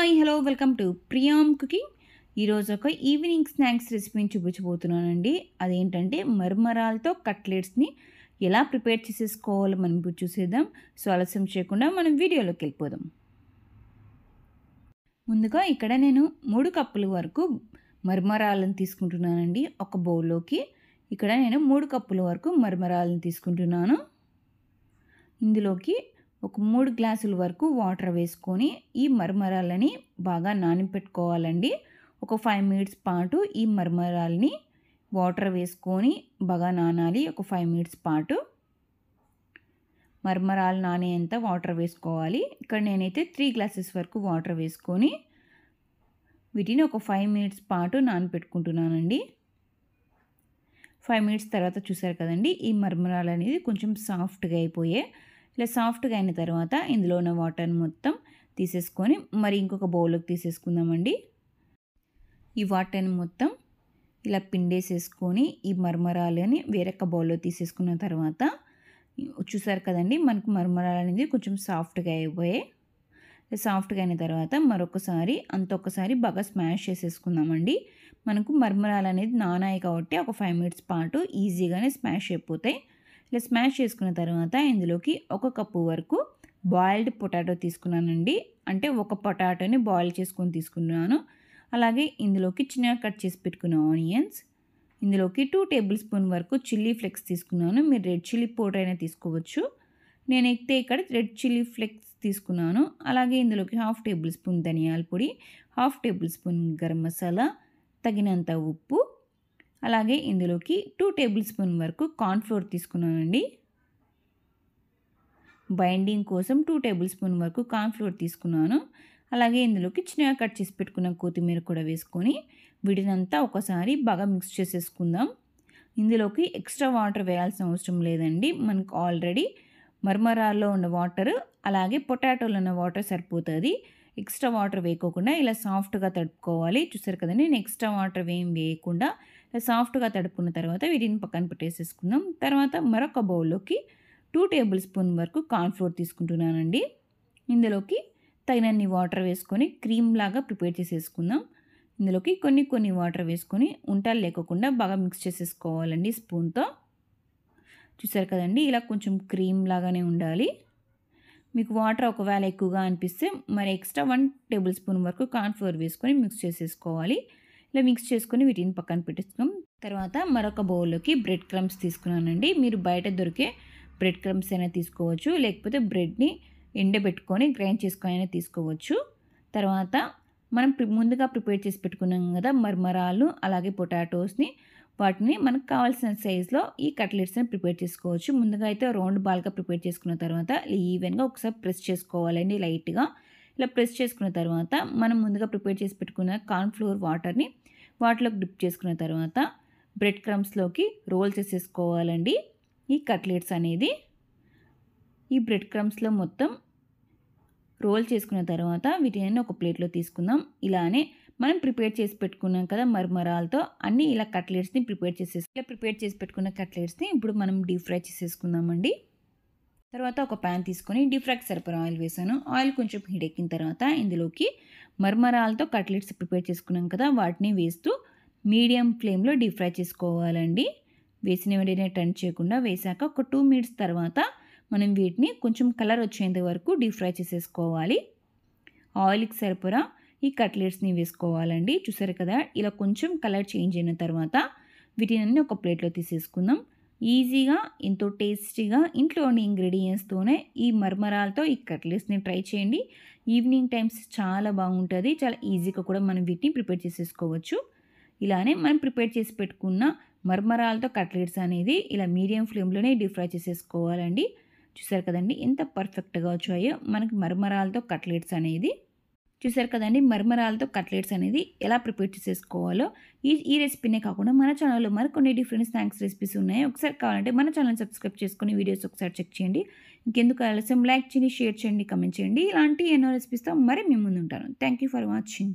Hi hello welcome to Priyam cooking. ఈరోజు ఒక evening snacks రెసిపీని చూపించబోతున్నానండి. అదేంటంటే మరమరాలతో కట్లెట్స్ని ఎలా ప్రిపేర్ చేసేసుకోవాలో మనం ఇప్పుడు చూసేద్దాం. సో ఆలస్యం చేయకుండా మనం వీడియోలోకి వెళ్ళిపోదాం. ముందుగా ఇక్కడ నేను 3 కప్పుల వరకు మరమరాలను తీసుకుంటున్నానండి. ఒక బౌల్లోకి ఇక్కడ నేను 3 కప్పుల వరకు మరమరాలను తీసుకుంటున్నాను. ఇందులోకి ఒక 3 గ్లాసుల వరకు వాటర్ వేసుకొని ఈ మరమరాలని బాగా నానబెట్టుకోవాలండి. ఒక 5 మినిట్స్ పాటు ఈ మరమరాలని వాటర్ వేసుకొని బాగా నానాలి. ఒక 5 మినిట్స్ పాటు మరమరాలు నానేంత వాటర్ వేసుకోవాలి. ఇక్కడ నేనైతే 3 గ్లాసెస్ వరకు వాటర్ వేసుకొని వీటిని ఒక 5 మినిట్స్ పాటు నానబెట్టుకుంటున్నానండి. 5 మినిట్స్ తర్వాత చూసారు కదండి, ఈ మరమరాలు అనేది కొంచెం సాఫ్ట్గా అయిపోయాయి. ఇలా సాఫ్ట్గా అయిన తర్వాత ఇందులో ఉన్న వాటర్ని మొత్తం తీసేసుకొని మరి ఇంకొక బౌల్లోకి తీసేసుకుందామండి. ఈ వాటర్ని మొత్తం ఇలా పిండేసేసుకొని ఈ మరమరాలని వేరొక బౌల్లో తీసేసుకున్న తర్వాత చూసారు కదండి, మనకు మరమరాలు అనేది కొంచెం సాఫ్ట్గా అయిపోయాయి. సాఫ్ట్గా అయిన తర్వాత మరొకసారి ఒకసారి బాగా స్మాష్ చేసేసుకుందామండి. మనకు మరమరాలు అనేది నానాయి కాబట్టి ఒక 5 మినిట్స్ పాటు ఈజీగానే స్మాష్ అయిపోతాయి. ఇలా స్మాష్ చేసుకున్న తర్వాత ఇందులోకి 1 కప్పు వరకు బాయిల్డ్ పొటాటో తీసుకున్నానండి. అంటే ఒక పొటాటోని బాయిల్ చేసుకొని తీసుకున్నాను. అలాగే ఇందులోకి చిన్నగా కట్ చేసి పెట్టుకున్న ఆనియన్స్, ఇందులోకి 2 టేబుల్ స్పూన్ వరకు చిల్లీ ఫ్లేక్స్ తీసుకున్నాను. మీరు రెడ్ చిల్లీ పౌడర్ అయినా తీసుకోవచ్చు. నేనైతే ఇక్కడ రెడ్ చిల్లీ ఫ్లేక్స్ తీసుకున్నాను. అలాగే ఇందులోకి 1/2 టేబుల్ స్పూన్ ధనియాల పొడి, 1/2 టేబుల్ స్పూన్ గరం మసాలా, తగినంత ఉప్పు, అలాగే ఇందులోకి 2 టేబుల్ స్పూన్ వరకు కార్న్ఫ్లోర్ తీసుకున్నానండి. బైండింగ్ కోసం 2 టేబుల్ స్పూన్ వరకు కార్న్ఫ్లోర్ తీసుకున్నాను. అలాగే ఇందులోకి చిన్నగా కట్ చేసి పెట్టుకున్న కొత్తిమీర కూడా వేసుకొని వీటినంతా ఒకసారి బాగా మిక్స్ చేసేసుకుందాం. ఇందులోకి ఎక్స్ట్రా వాటర్ వేయాల్సిన అవసరం లేదండి. మనకు ఆల్రెడీ మరమరాల్లో ఉన్న వాటర్ అలాగే పొటాటోలో ఉన్న వాటర్ సరిపోతుంది. ఎక్స్ట్రా వాటర్ వేయకోకుండా ఇలా సాఫ్ట్గా తడుపుకోవాలి. చూసారు కదండి, నేను ఎక్స్ట్రా వాటర్ ఏం వేయకుండా ఇలా సాఫ్ట్గా తడుపుకున్న తర్వాత వీటిని పక్కన పెట్టేసేసుకుందాం. తర్వాత మరొక బౌల్లోకి 2 టేబుల్ స్పూన్ వరకు కార్న్ఫ్లోర్ తీసుకుంటున్నానండి. ఇందులోకి తగినన్ని వాటర్ వేసుకొని క్రీమ్ లాగా ప్రిపేర్ చేసేసుకుందాం. ఇందులోకి కొన్ని వాటర్ వేసుకొని ఉంటలు లేకుండా బాగా మిక్స్ చేసేసుకోవాలండి స్పూన్తో. చూసారు కదండి, ఇలా కొంచెం క్రీమ్ లాగానే ఉండాలి. మీకు వాటర్ ఒకవేళ ఎక్కువగా అనిపిస్తే మరి ఎక్స్ట్రా 1 టేబుల్ స్పూన్ వరకు కార్న్ఫ్లోర్ వేసుకొని మిక్స్ చేసేసుకోవాలి. ఇలా మిక్స్ చేసుకొని వీటిని పక్కన పెట్టేసుకున్నాం. తర్వాత మరొక బౌల్లోకి బ్రెడ్ క్రమ్స్ తీసుకున్నానండి. మీరు బయట దొరికే బ్రెడ్ క్రమ్స్ అయినా తీసుకోవచ్చు, లేకపోతే బ్రెడ్ని ఎండబెట్టుకొని గ్రైండ్ చేసుకొని అయినా తీసుకోవచ్చు. తర్వాత మనం ముందుగా ప్రిపేర్ చేసి పెట్టుకున్నాం కదా మరమరాలు అలాగే పొటాటోస్ని, వాటిని మనకు కావాల్సిన సైజులో ఈ కట్లెట్స్ని ప్రిపేర్ చేసుకోవచ్చు. ముందుగా అయితే రౌండ్ బాల్గా ప్రిపేర్ చేసుకున్న తర్వాత ఈవెన్గా ఒకసారి ప్రెస్ చేసుకోవాలండి లైట్గా. ఇలా ప్రెస్ చేసుకున్న తర్వాత మనం ముందుగా ప్రిపేర్ చేసి పెట్టుకున్న కార్న్ఫ్లోర్ వాటర్ని వాటిలోకి డిప్ చేసుకున్న తర్వాత బ్రెడ్ క్రమ్స్లోకి రోల్ చేసేసుకోవాలండి ఈ కట్లెట్స్ అనేది. ఈ బ్రెడ్ క్రమ్స్లో మొత్తం రోల్ చేసుకున్న తర్వాత వీటిని ఒక ప్లేట్లో తీసుకుందాం. ఇలానే మనం ప్రిపేర్ చేసి పెట్టుకున్నాం కదా మరమరాలతో అన్నీ ఇలా కట్లెట్స్ని ప్రిపేర్ చేసి పెట్టుకున్న కట్లెట్స్ని ఇప్పుడు మనం డీప్ ఫ్రై చేసేసుకుందామండి. తర్వాత ఒక ప్యాన్ తీసుకొని డీప్ ఫ్రైకి సరిపడా ఆయిల్ వేసాను. ఆయిల్ కొంచెం హీట్ ఎక్కిన తర్వాత ఇందులోకి మరమరాలతో కట్లెట్స్ ప్రిపేర్ చేసుకున్నాం కదా వాటిని వేస్తూ మీడియం ఫ్లేమ్లో డీప్ ఫ్రై చేసుకోవాలండి. వేసిన వెంటనే టర్న్ చేయకుండా వేసాక ఒక 2 మినిట్స్ తర్వాత మనం వీటిని కొంచెం కలర్ వచ్చేంత వరకు డీప్ ఫ్రై చేసేసుకోవాలి. ఆయిల్కి సరిపడా ఈ కట్లెట్స్ని వేసుకోవాలండి. చూసారు కదా, ఇలా కొంచెం కలర్ చేంజ్ అయిన తర్వాత వీటిని ఒక ప్లేట్లో తీసేసుకుందాం. ఈజీగా ఎంతో టేస్టీగా ఇంట్లోని ఇంగ్రీడియంట్స్తోనే ఈ మరమరాలతో ఈ కట్లెట్స్ని ట్రై చేయండి. ఈవినింగ్ టైమ్స్ చాలా బాగుంటుంది. చాలా ఈజీగా కూడా మనం వీటిని ప్రిపేర్ చేసేసుకోవచ్చు. ఇలానే మనం ప్రిపేర్ చేసి పెట్టుకున్న మరమరాలతో కట్లెట్స్ అనేది ఇలా మీడియం ఫ్లేమ్లోనే డీప్ ఫ్రై చేసేసుకోవాలండి. చూసారు కదండి ఎంత పర్ఫెక్ట్గా వచ్చాయో మనకి మరమరాలతో కట్లెట్స్ అనేది. చూసారు కదండి, మరమరాలతో కట్లెట్స్ అనేది ఎలా ప్రిపేర్ చేసేసుకోవాలో. ఈ రెసిపీనే కాకుండా మన ఛానల్లో మరికొన్ని డిఫరెంట్ స్నాక్స్ రెసిపీస్ ఉన్నాయి. ఒకసారి కావాలంటే మన ఛానల్ సబ్స్క్రైబ్ చేసుకొని వీడియోస్ ఒకసారి చెక్ చేయండి. ఇంకెందుకు ఆలస్యం, లైక్ చేయండి, షేర్ చేయండి, కమెంట్ చేయండి. ఇలాంటి ఎన్నో రెసిపీస్తో మరి మీ ముందు ఉంటాను. Thank you for watching.